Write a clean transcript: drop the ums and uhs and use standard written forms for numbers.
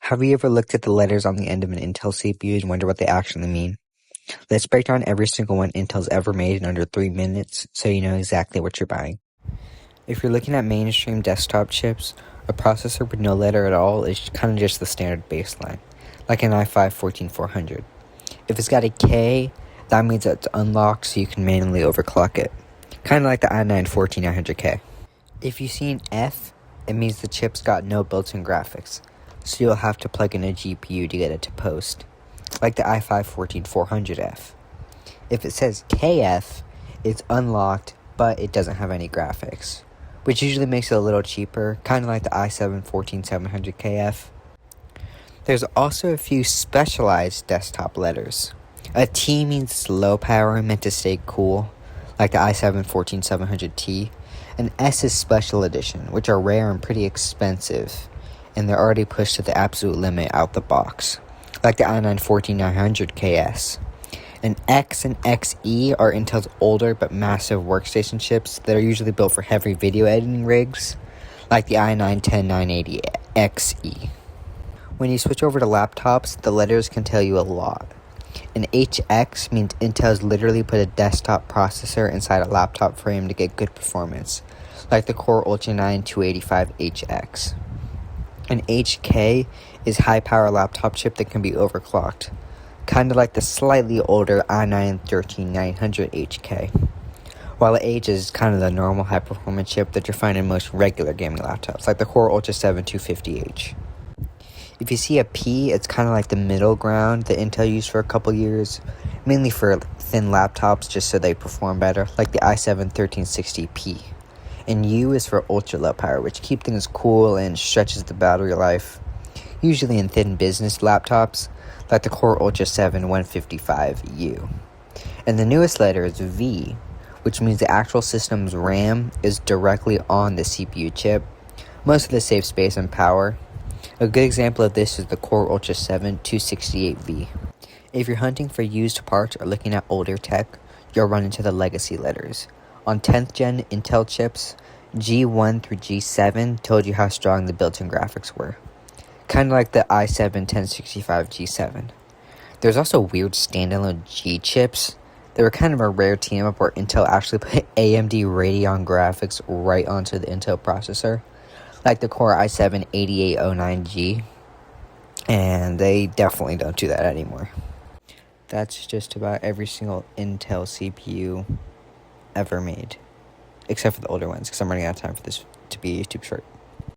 Have you ever looked at the letters on the end of an Intel CPU and wonder what they actually mean? Let's break down every single one Intel's ever made in under 3 minutes so you know exactly what you're buying. If you're looking at mainstream desktop chips, a processor with no letter at all is kind of just the standard baseline, like an i5-14400. If it's got a K, that means it's unlocked so you can manually overclock it, kind of like the i9-14900K. If you see an F, it means the chip's got no built-in graphics, so you'll have to plug in a GPU to get it to post, like the i5-14400F. If it says KF, it's unlocked, but it doesn't have any graphics, which usually makes it a little cheaper, kind of like the i7-14700KF. There's also a few specialized desktop letters. A T means it's low power and meant to stay cool, like the i7-14700T. An S is special edition, which are rare and pretty expensive, and they're already pushed to the absolute limit out the box, like the i9-14900KS. An X and XE are Intel's older but massive workstation chips that are usually built for heavy video editing rigs, like the i9-10980XE. When you switch over to laptops, the letters can tell you a lot. An HX means Intel's literally put a desktop processor inside a laptop frame to get good performance, like the Core Ultra 9 285HX. An HK is high-power laptop chip that can be overclocked, kind of like the slightly older i9-13900HK, while the H is kind of the normal high-performance chip that you find in most regular gaming laptops, like the Core Ultra 7 250H. If you see a P, it's kind of like the middle ground that Intel used for a couple years, mainly for thin laptops just so they perform better, like the i7-1360P. And U is for ultra low power, which keeps things cool and stretches the battery life, usually in thin business laptops, like the Core Ultra 7 155U. And the newest letter is V, which means the actual system's RAM is directly on the CPU chip, most of the safe space and power. A good example of this is the Core Ultra 7 268V. If you're hunting for used parts or looking at older tech, you'll run into the legacy letters. On 10th gen Intel chips, G1 through G7 told you how strong the built-in graphics were, kind of like the i7-1065G7. There's also weird standalone G chips. They were kind of a rare team-up where Intel actually put AMD Radeon graphics right onto the Intel processor, like the Core i7-8809G, and they definitely don't do that anymore. That's just about every single Intel CPU ever made, except for the older ones, because I'm running out of time for this to be too short.